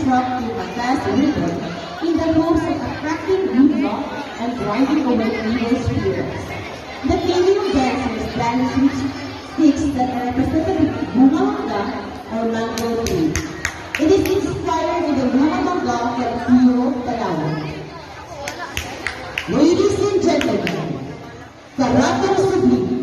disruptive a fast rhythm in the hopes of attracting good luck and driving away evil spirits. The female dancers brandishes sticks that are representative of bunga mangga or mango tree. It is inspired with the bunga mangga from Europe, Palawan. Ladies and gentlemen, Karatang Subli.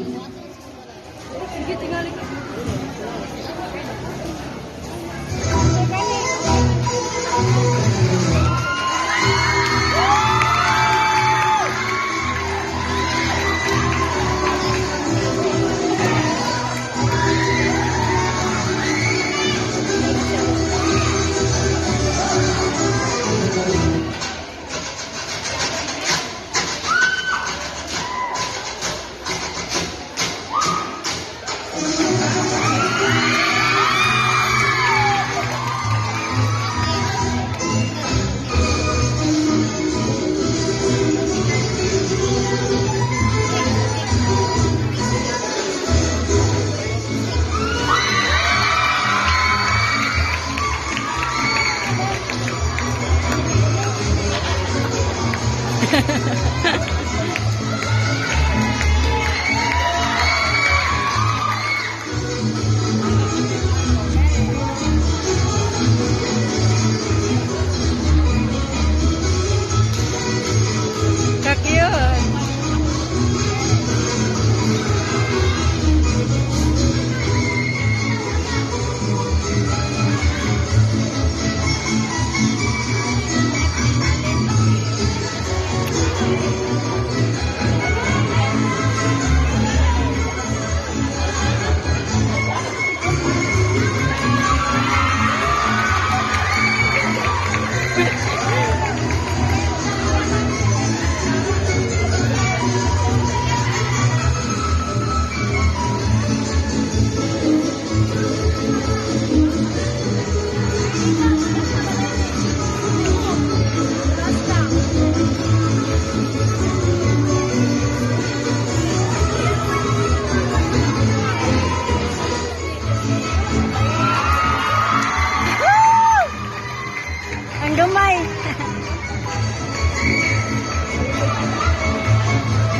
Gamay.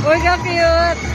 Uy, ka cute.